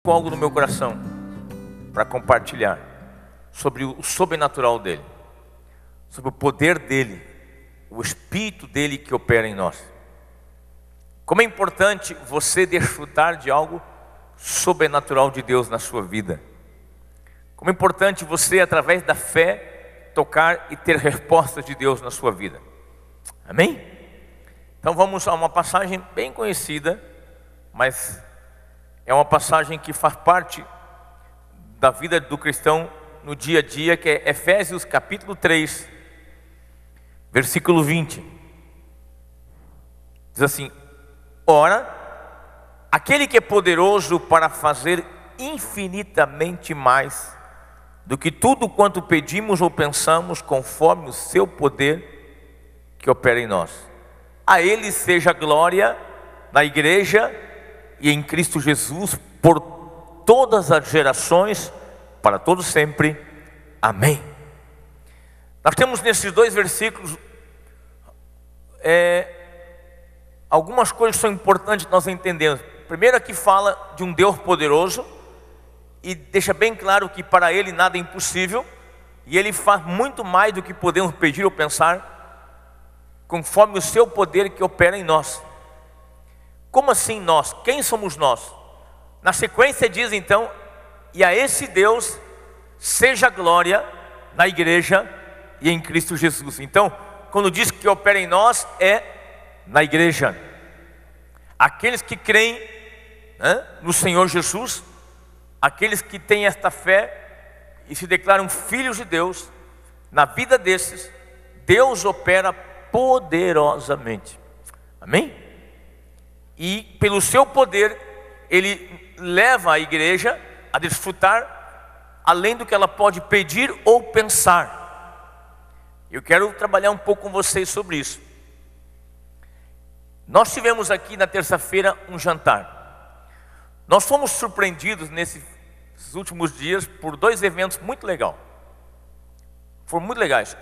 Algo no meu coração para compartilhar sobre o sobrenatural dele, sobre o poder dele, o Espírito dele que opera em nós. Como é importante você desfrutar de algo sobrenatural de Deus na sua vida. Como é importante você, através da fé, tocar e ter respostas de Deus na sua vida. Amém? Então vamos a uma passagem bem conhecida, mas é uma passagem que faz parte da vida do cristão no dia a dia, que é Efésios capítulo 3, versículo 20. Diz assim: ora, aquele que é poderoso para fazer infinitamente mais do que tudo quanto pedimos ou pensamos, conforme o seu poder que opera em nós. A ele seja glória na igreja e em Cristo Jesus por todas as gerações, para todos sempre. Amém. Nós temos nesses dois versículos algumas coisas que são importantes nós entendermos. Primeiro, aqui fala de um Deus poderoso e deixa bem claro que para Ele nada é impossível, e Ele faz muito mais do que podemos pedir ou pensar, conforme o seu poder que opera em nós. Como assim nós? Quem somos nós? Na sequência diz então: e a esse Deus seja glória na igreja e em Cristo Jesus. Então, quando diz que opera em nós, é na igreja. Aqueles que creem no Senhor Jesus, aqueles que têm esta fé e se declaram filhos de Deus, na vida desses, Deus opera poderosamente. Amém? E pelo seu poder, Ele leva a igreja a desfrutar além do que ela pode pedir ou pensar. Eu quero trabalhar um pouco com vocês sobre isso. Nós tivemos aqui na terça-feira um jantar. Nós fomos surpreendidos nesses últimos dias por dois eventos muito legais. Foram muito legais.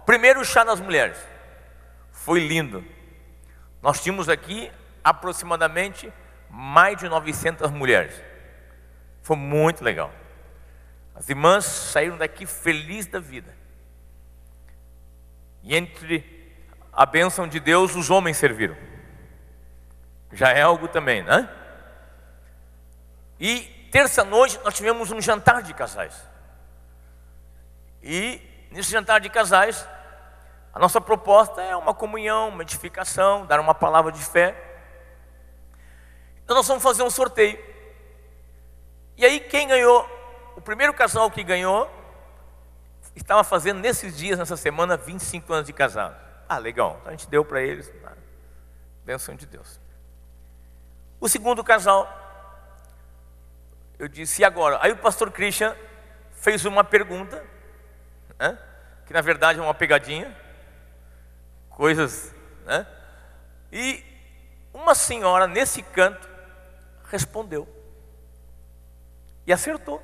Primeiro, o chá das mulheres. Foi lindo. Nós tínhamos aqui aproximadamente mais de 900 mulheres. Foi muito legal. As irmãs saíram daqui felizes da vida. E entre a bênção de Deus, os homens serviram. Já é algo também, né? E terça-noite nós tivemos um jantar de casais. E nesse jantar de casais, a nossa proposta é uma comunhão, uma edificação, dar uma palavra de fé. Então nós vamos fazer um sorteio. E aí quem ganhou, o primeiro casal que ganhou, estava fazendo nesses dias, nessa semana, 25 anos de casado. Legal, então a gente deu para eles, bênção de Deus. O segundo casal, eu disse: e agora? Aí o pastor Christian fez uma pergunta, que na verdade é uma pegadinha, coisas, e uma senhora nesse canto respondeu e acertou.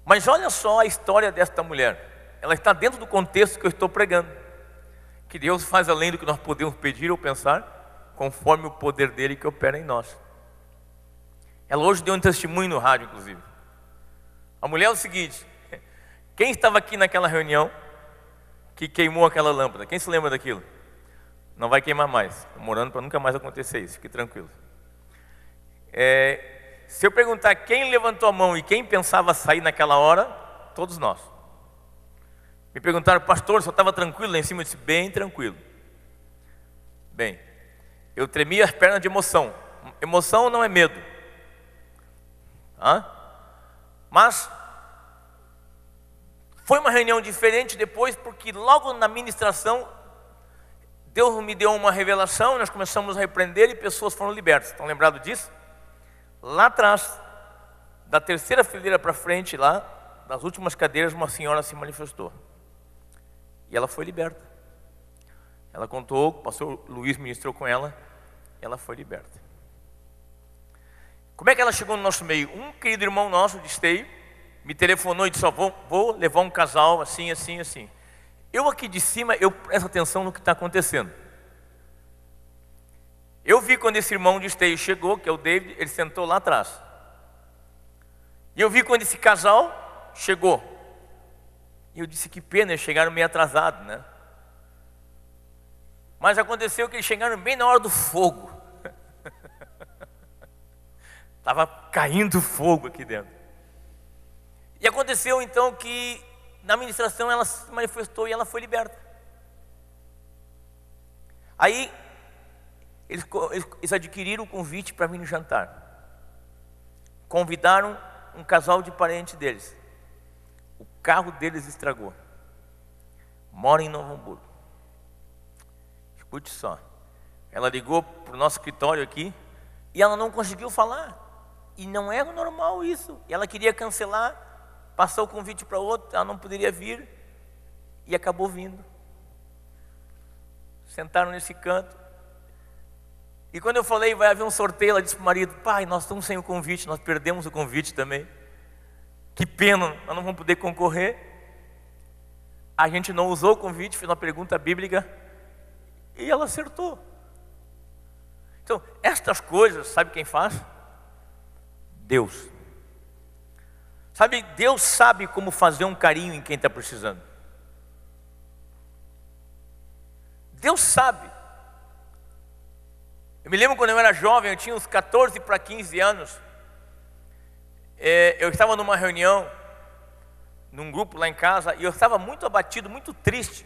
Mas olha só a história desta mulher. Ela está dentro do contexto que eu estou pregando, que Deus faz além do que nós podemos pedir ou pensar, conforme o poder dele que opera em nós. Ela hoje deu um testemunho no rádio, inclusive. A mulher é o seguinte: quem estava aqui naquela reunião que queimou aquela lâmpada? Quem se lembra daquilo? Não vai queimar mais. Estou morando para nunca mais acontecer isso, fique tranquilo. Se eu perguntar quem levantou a mão e quem pensava sair naquela hora, todos nós. Me perguntaram: pastor, só estava tranquilo lá em cima? Eu disse: bem tranquilo. Bem, eu tremia as pernas de emoção. Emoção não é medo. Mas foi uma reunião diferente depois, porque logo na ministração Deus me deu uma revelação, nós começamos a repreender e pessoas foram libertas. Estão lembrados disso? Lá atrás, da terceira fileira para frente, lá, nas últimas cadeiras, uma senhora se manifestou. E ela foi liberta. Ela contou, o pastor Luiz ministrou com ela, e ela foi liberta. Como é que ela chegou no nosso meio? Um querido irmão nosso de Esteio me telefonou e disse: ó, vou levar um casal assim, assim, assim. Eu aqui de cima, eu presto atenção no que está acontecendo. Eu vi quando esse irmão de Esteio chegou, que é o David, ele sentou lá atrás. E eu vi quando esse casal chegou. E eu disse: que pena, eles chegaram meio atrasados, né? Mas aconteceu que eles chegaram bem na hora do fogo. Estava caindo fogo aqui dentro. E aconteceu então que na ministração ela se manifestou e ela foi liberta. Aí eles adquiriram o convite para vir no jantar. Convidaram um casal de parentes deles. O carro deles estragou. Mora em Novo Hamburgo. Escute só. Ela ligou para o nosso escritório aqui e ela não conseguiu falar. E não era normal isso. E ela queria cancelar, passou o convite para outro, ela não poderia vir e acabou vindo. Sentaram nesse canto. E quando eu falei, vai haver um sorteio, ela disse para o marido: pai, nós estamos sem o convite, nós perdemos o convite também. Que pena, nós não vamos poder concorrer. A gente não usou o convite, fez uma pergunta bíblica e ela acertou. Então, estas coisas, sabe quem faz? Deus. Sabe, Deus sabe como fazer um carinho em quem está precisando. Deus sabe. Eu me lembro quando eu era jovem, eu tinha uns 14 para 15 anos. Eu estava numa reunião, num grupo lá em casa, e eu estava muito abatido, muito triste.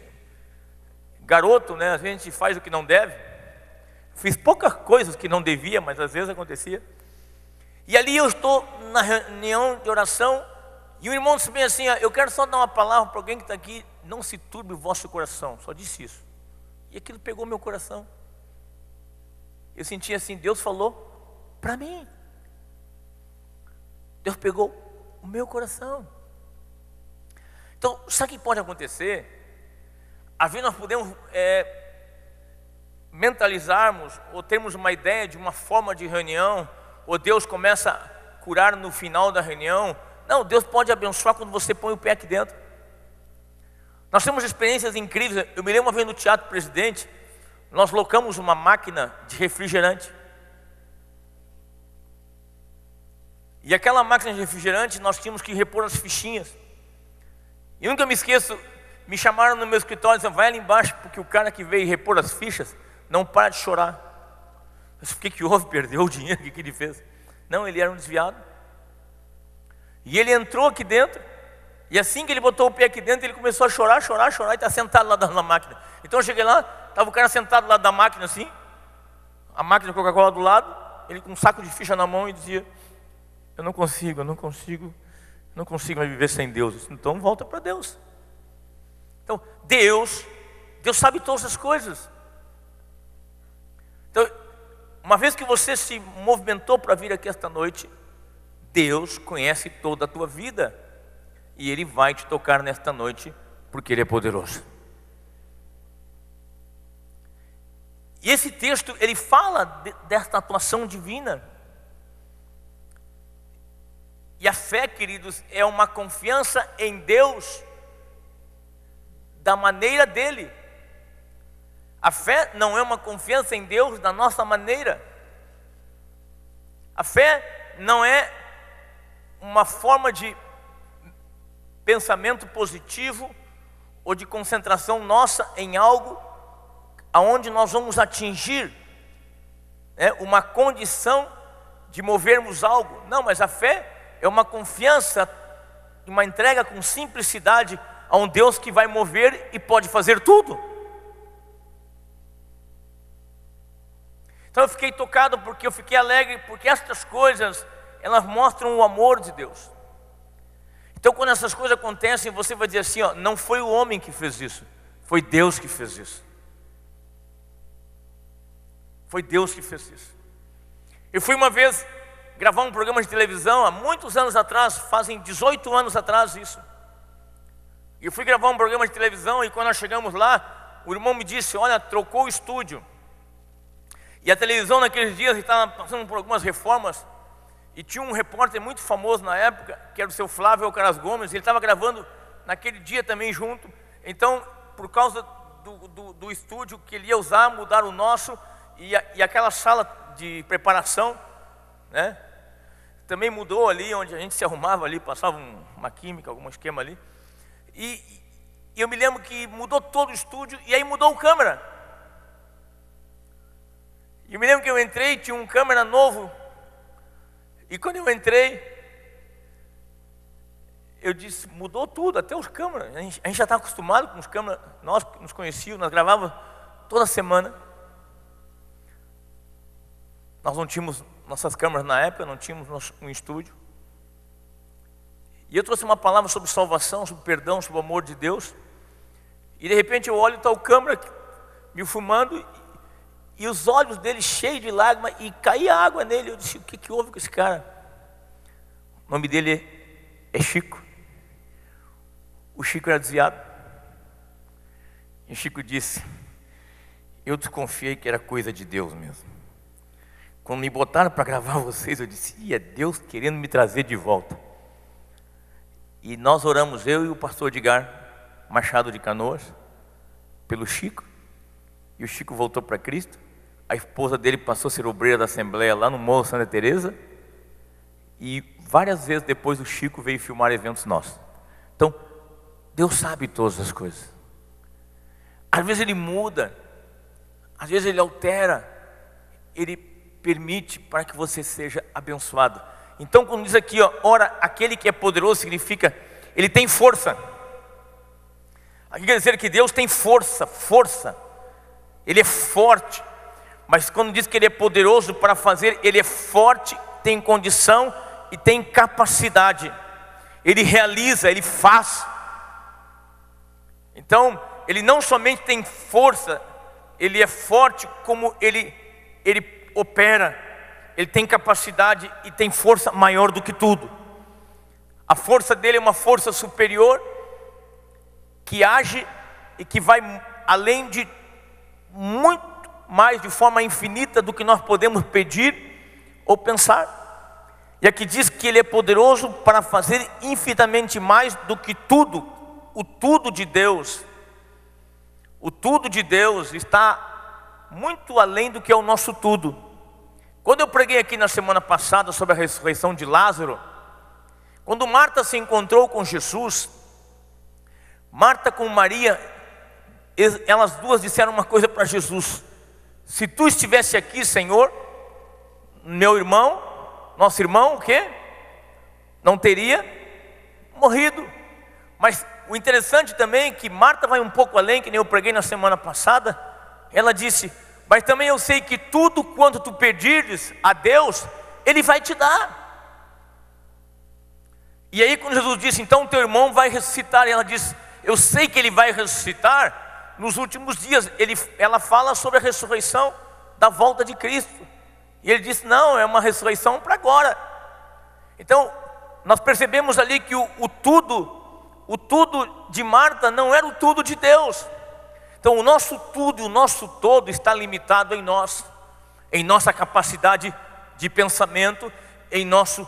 Garoto, né? Às vezes a gente faz o que não deve. Fiz poucas coisas que não devia, mas às vezes acontecia. E ali eu estou na reunião de oração, e o irmão disse bem assim: eu quero só dar uma palavra para alguém que está aqui, não se turbe o vosso coração. Só disse isso. E aquilo pegou meu coração. Eu senti assim, Deus falou para mim. Deus pegou o meu coração. Então, sabe o que pode acontecer? Às vezes nós podemos mentalizarmos, ou termos uma ideia de uma forma de reunião, ou Deus começa a curar no final da reunião. Não, Deus pode abençoar quando você põe o pé aqui dentro. Nós temos experiências incríveis. Eu me lembro uma vez no Teatro Presidente, nós locamos uma máquina de refrigerante. E aquela máquina de refrigerante, nós tínhamos que repor as fichinhas. E nunca me esqueço, me chamaram no meu escritório e disseram: vai ali embaixo, porque o cara que veio repor as fichas não para de chorar. Eu disse: o que houve? Perdeu o dinheiro? O que ele fez? Não, ele era um desviado. E ele entrou aqui dentro, e assim que ele botou o pé aqui dentro, ele começou a chorar, chorar, chorar, e está sentado lá na máquina. Então eu cheguei lá, estava o cara sentado lá da máquina assim, a máquina de Coca-Cola do lado, ele com um saco de ficha na mão e dizia: eu não consigo mais viver sem Deus. Eu disse: então volta para Deus. Então, Deus sabe todas as coisas. Então, uma vez que você se movimentou para vir aqui esta noite, Deus conhece toda a tua vida. E Ele vai te tocar nesta noite, porque Ele é poderoso. E esse texto, ele fala desta atuação divina. E a fé, queridos, é uma confiança em Deus da maneira dEle. A fé não é uma confiança em Deus da nossa maneira. A fé não é uma forma de pensamento positivo ou de concentração nossa em algo aonde nós vamos atingir uma condição de movermos algo. Não, mas a fé é uma confiança, uma entrega com simplicidade a um Deus que vai mover e pode fazer tudo. Então eu fiquei tocado, porque eu fiquei alegre, porque estas coisas, elas mostram o amor de Deus. Então quando essas coisas acontecem, você vai dizer assim: não foi o homem que fez isso, foi Deus que fez isso. Foi Deus que fez isso. Eu fui uma vez gravar um programa de televisão, há muitos anos atrás, fazem 18 anos atrás isso. Eu fui gravar um programa de televisão e quando nós chegamos lá, o irmão me disse, olha, trocou o estúdio. E a televisão naqueles dias estava passando por algumas reformas. E tinha um repórter muito famoso na época, que era o seu Flávio Alcaraz Gomes. Ele estava gravando naquele dia também junto. Então, por causa do estúdio que ele ia usar, mudaram o nosso. E aquela sala de preparação, né, também mudou ali, onde a gente se arrumava ali, passava uma química, algum esquema ali. E eu me lembro que mudou todo o estúdio e aí mudou o câmera. E eu me lembro que eu entrei, tinha um câmera novo. E quando eu entrei, eu disse, mudou tudo, até os câmeras. A gente já está acostumado com os câmeras, nós nos conhecíamos, nós gravávamos toda semana. Nós não tínhamos nossas câmeras na época, não tínhamos um estúdio. E eu trouxe uma palavra sobre salvação, sobre perdão, sobre o amor de Deus. E de repente eu olho e está o câmera me filmando e os olhos dele cheios de lágrimas e caía água nele. Eu disse, o que houve com esse cara? O nome dele é Chico. O Chico era desviado. E o Chico disse, eu desconfiei que era coisa de Deus mesmo. Quando me botaram para gravar vocês, eu disse, é Deus querendo me trazer de volta. E nós oramos, eu e o pastor Edgar Machado de Canoas, pelo Chico. E o Chico voltou para Cristo. A esposa dele passou a ser obreira da Assembleia lá no Morro Santa Teresa. E várias vezes depois o Chico veio filmar eventos nossos. Então, Deus sabe todas as coisas. Às vezes Ele muda, às vezes Ele altera, Ele permite para que você seja abençoado. Então, quando diz aqui, ó, ora, aquele que é poderoso, significa, Ele tem força. Aqui quer dizer que Deus tem força, Ele é forte. Mas quando diz que Ele é poderoso para fazer, Ele é forte, tem condição e tem capacidade. Ele realiza, Ele faz. Então, Ele não somente tem força, Ele é forte, como Ele opera. Ele tem capacidade e tem força maior do que tudo. A força dele é uma força superior, que age e que vai além de muito mais, de forma infinita do que nós podemos pedir ou pensar. E aqui diz que Ele é poderoso para fazer infinitamente mais do que tudo. O tudo de Deus, o tudo de Deus está muito além do que é o nosso tudo. Quando eu preguei aqui na semana passada sobre a ressurreição de Lázaro, quando Marta se encontrou com Jesus, Marta com Maria, elas duas disseram uma coisa para Jesus: se tu estivesse aqui, Senhor, meu irmão, nosso irmão, o quê? Não teria morrido. Mas o interessante também é que Marta vai um pouco além, que nem eu preguei na semana passada. Ela disse, mas também eu sei que tudo quanto tu pedires a Deus, Ele vai te dar. E aí quando Jesus disse, então teu irmão vai ressuscitar, ela disse, eu sei que ele vai ressuscitar nos últimos dias. Ela fala sobre a ressurreição da volta de Cristo. E ele disse, não, é uma ressurreição para agora. Então, nós percebemos ali que o tudo de Marta não era o tudo de Deus. Então o nosso tudo e o nosso todo está limitado em nós, em nossa capacidade de pensamento, em nossa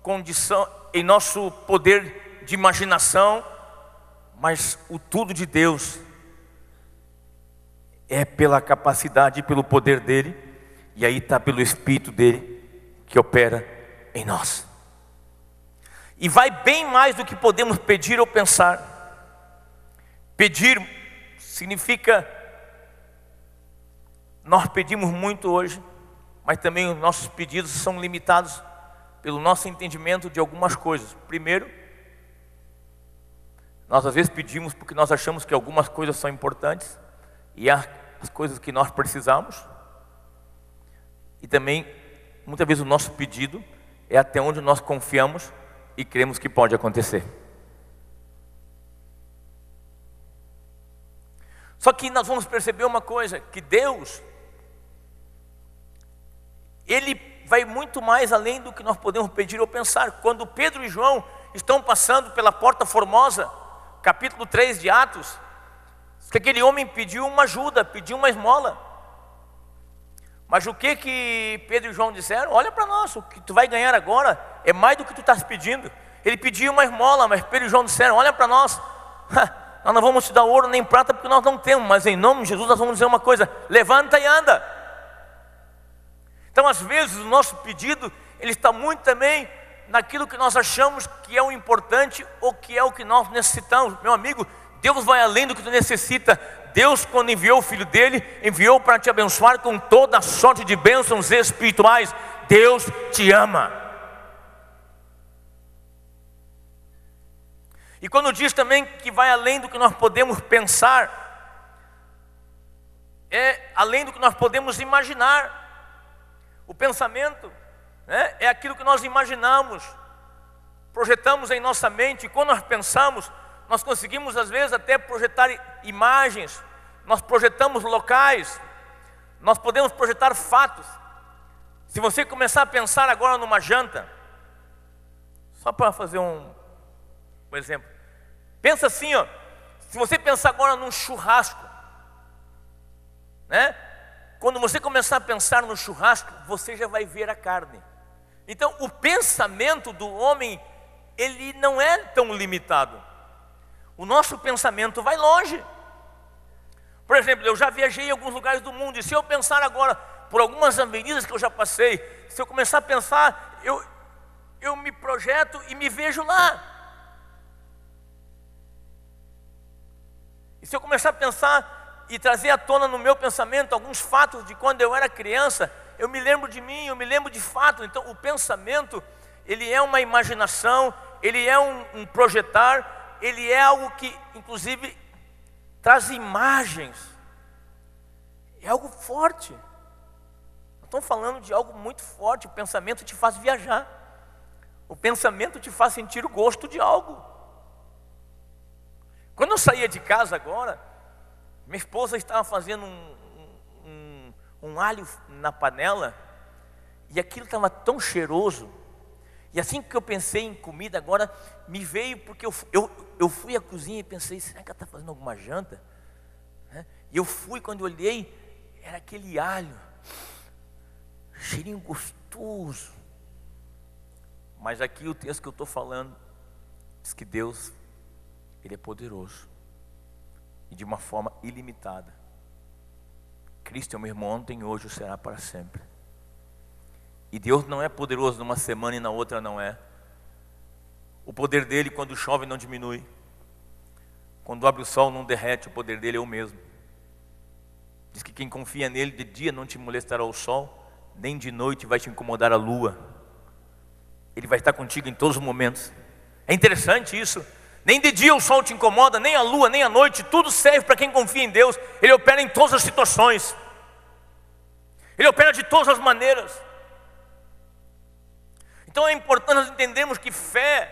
condição, em nosso poder de imaginação. Mas o tudo de Deus é pela capacidade e pelo poder dEle, e aí está pelo Espírito dEle que opera em nós. E vai bem mais do que podemos pedir ou pensar. Pedir significa, nós pedimos muito hoje, mas também os nossos pedidos são limitados pelo nosso entendimento de algumas coisas. Primeiro, nós às vezes pedimos porque nós achamos que algumas coisas são importantes e há as coisas que nós precisamos. E também, muitas vezes o nosso pedido é até onde nós confiamos e cremos que pode acontecer. Só que nós vamos perceber uma coisa, que Deus, ele vai muito mais além do que nós podemos pedir ou pensar. Quando Pedro e João estão passando pela Porta Formosa, capítulo 3 de Atos, que aquele homem pediu uma ajuda, pediu uma esmola. Mas o que Pedro e João disseram? Olha para nós, o que tu vai ganhar agora é mais do que tu estás pedindo. Ele pediu uma esmola, mas Pedro e João disseram, olha para nós, nós não vamos te dar ouro nem prata porque nós não temos, mas em nome de Jesus nós vamos dizer uma coisa, levanta e anda. Então às vezes o nosso pedido, ele está muito também naquilo que nós achamos que é o importante ou que é o que nós necessitamos. Meu amigo, Deus vai além do que tu necessita. Deus, quando enviou o Filho dele, enviou para te abençoar com toda a sorte de bênçãos espirituais. Deus te ama. E quando diz também que vai além do que nós podemos pensar, é além do que nós podemos imaginar. O pensamento, né, é aquilo que nós imaginamos, projetamos em nossa mente. E quando nós pensamos, nós conseguimos às vezes até projetar imagens, nós projetamos locais, nós podemos projetar fatos. Se você começar a pensar agora numa janta, só para fazer um exemplo, pensa assim, ó, se você pensar agora num churrasco, né? Quando você começar a pensar no churrasco, você já vai ver a carne. Então o pensamento do homem, ele não é tão limitado. O nosso pensamento vai longe. Por exemplo, eu já viajei em alguns lugares do mundo, e se eu pensar agora por algumas avenidas que eu já passei, se eu começar a pensar, eu me projeto e me vejo lá. E se eu começar a pensar e trazer à tona no meu pensamento alguns fatos de quando eu era criança, eu me lembro de mim, eu me lembro de fatos. Então o pensamento, ele é uma imaginação, ele é um projetar, ele é algo que inclusive traz imagens. É algo forte. Nós estamos falando de algo muito forte. O pensamento te faz viajar. O pensamento te faz sentir o gosto de algo. Quando eu saía de casa agora, minha esposa estava fazendo um alho na panela, e aquilo estava tão cheiroso. E assim que eu pensei em comida agora, me veio, porque eu fui à cozinha e pensei, será que ela está fazendo alguma janta? E eu fui, quando eu olhei, era aquele alho, cheirinho gostoso. Mas aqui o texto que eu estou falando, diz que Deus, Ele é poderoso, e de uma forma ilimitada. Cristo é o mesmo ontem, hoje, será para sempre. E Deus não é poderoso numa semana e na outra não é. O poder dele, quando chove, não diminui. Quando abre o sol, não derrete. O poder dele é o mesmo. Diz que quem confia nele, de dia não te molestará o sol, nem de noite vai te incomodar a lua. Ele vai estar contigo em todos os momentos. É interessante isso. Nem de dia o sol te incomoda, nem a lua, nem a noite. Tudo serve para quem confia em Deus. Ele opera em todas as situações. Ele opera de todas as maneiras. Então é importante nós entendermos que fé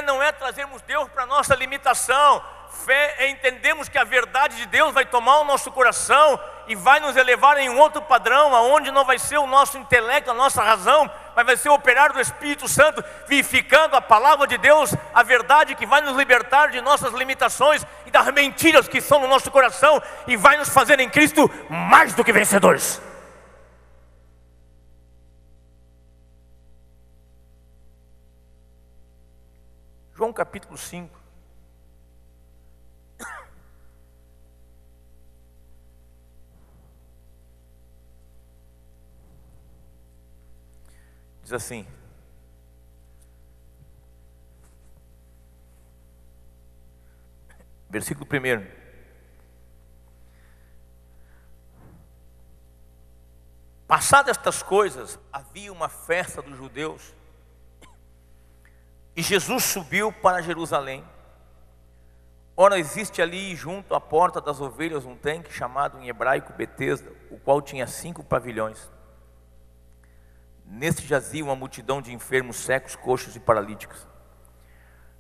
não é trazermos Deus para a nossa limitação. Fé é entendermos que a verdade de Deus vai tomar o nosso coração e vai nos elevar em um outro padrão, aonde não vai ser o nosso intelecto, a nossa razão, mas vai ser o operar do Espírito Santo, vivificando a palavra de Deus, a verdade que vai nos libertar de nossas limitações e das mentiras que são no nosso coração, e vai nos fazer em Cristo mais do que vencedores. João capítulo 5. Diz assim: versículo 1: passadas estas coisas, havia uma festa dos judeus, e Jesus subiu para Jerusalém. Ora, existe ali junto à porta das ovelhas um tanque chamado em hebraico Betesda, o qual tinha 5 pavilhões. Neste jazia uma multidão de enfermos, cegos, coxos e paralíticos,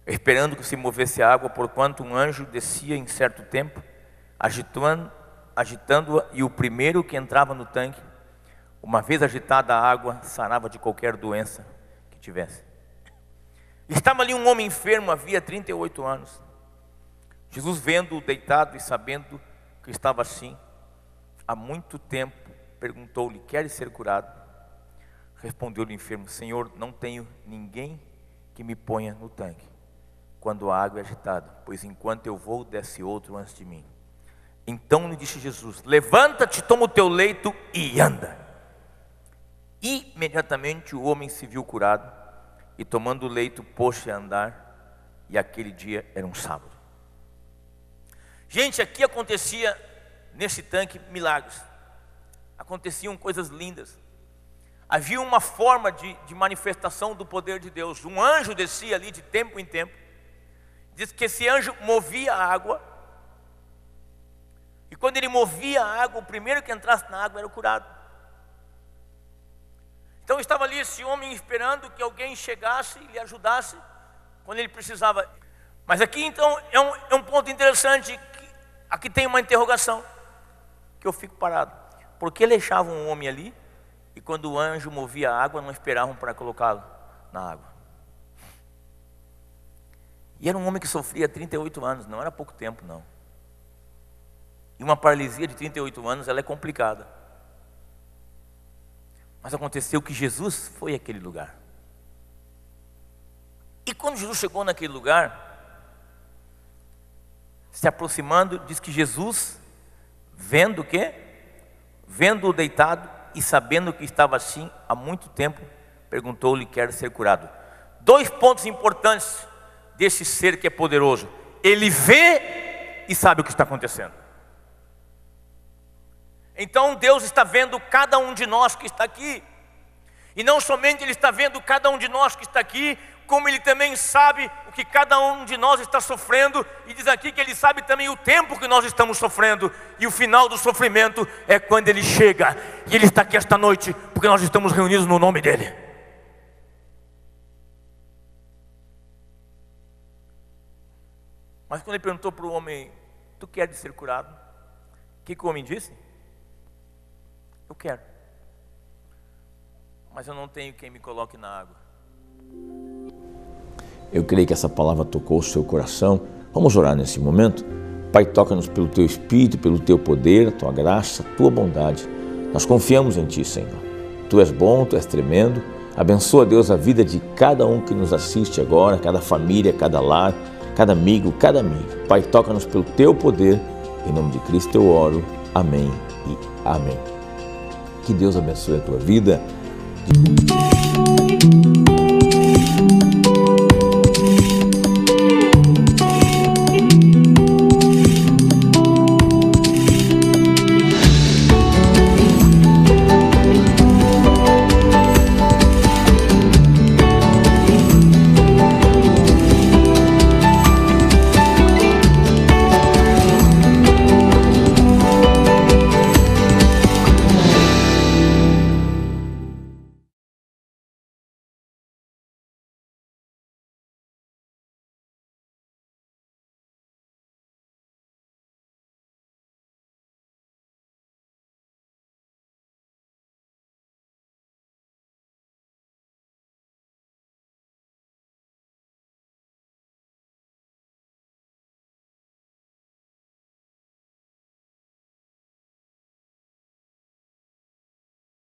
esperando que se movesse a água, porquanto um anjo descia em certo tempo, agitando-a, e o primeiro que entrava no tanque, Uma vez agitada a água, sarava de qualquer doença que tivesse. Estava ali um homem enfermo, havia 38 anos. Jesus, vendo-o deitado e sabendo que estava assim há muito tempo, perguntou-lhe: queres ser curado? Respondeu-lhe o enfermo: Senhor, não tenho ninguém que me ponha no tanque quando a água é agitada, pois enquanto eu vou, desce outro antes de mim. Então lhe disse Jesus: levanta-te, toma o teu leito e anda. Imediatamente o homem se viu curado e, tomando o leito, pôs-se a andar, e aquele dia era um sábado. Gente, aqui acontecia nesse tanque milagres, aconteciam coisas lindas. Havia uma forma de manifestação do poder de Deus. Um anjo descia ali de tempo em tempo. Diz que esse anjo movia a água, e quando ele movia a água, o primeiro que entrasse na água era o curado. Então estava ali esse homem esperando que alguém chegasse e lhe ajudasse quando ele precisava. Mas aqui então é um ponto interessante, que aqui tem uma interrogação, que eu fico parado. Por que deixavam um homem ali, e quando o anjo movia a água, não esperavam para colocá-lo na água? E era um homem que sofria 38 anos, não era pouco tempo não. E uma paralisia de 38 anos, ela é complicada. Mas aconteceu que Jesus foi àquele lugar. E quando Jesus chegou naquele lugar, se aproximando, diz que Jesus, vendo o quê? Vendo-o deitado e sabendo que estava assim há muito tempo, perguntou-lhe: quer ser curado? Dois pontos importantes desse ser que é poderoso: ele vê e sabe o que está acontecendo. Então Deus está vendo cada um de nós que está aqui, e não somente Ele está vendo cada um de nós que está aqui, como Ele também sabe o que cada um de nós está sofrendo, e diz aqui que Ele sabe também o tempo que nós estamos sofrendo, e o final do sofrimento é quando Ele chega, e Ele está aqui esta noite, porque nós estamos reunidos no nome dEle. Mas quando Ele perguntou para o homem: tu queres ser curado? O que o homem disse? Eu quero, mas eu não tenho quem me coloque na água. Eu creio que essa palavra tocou o seu coração. Vamos orar nesse momento. Pai, toca-nos pelo Teu Espírito, pelo Teu poder, a Tua graça, a Tua bondade. Nós confiamos em Ti, Senhor. Tu és bom, Tu és tremendo. Abençoa, Deus, a vida de cada um que nos assiste agora, cada família, cada lar, cada amigo, cada amiga. Pai, toca-nos pelo Teu poder. Em nome de Cristo eu oro. Amém e amém. Que Deus abençoe a tua vida.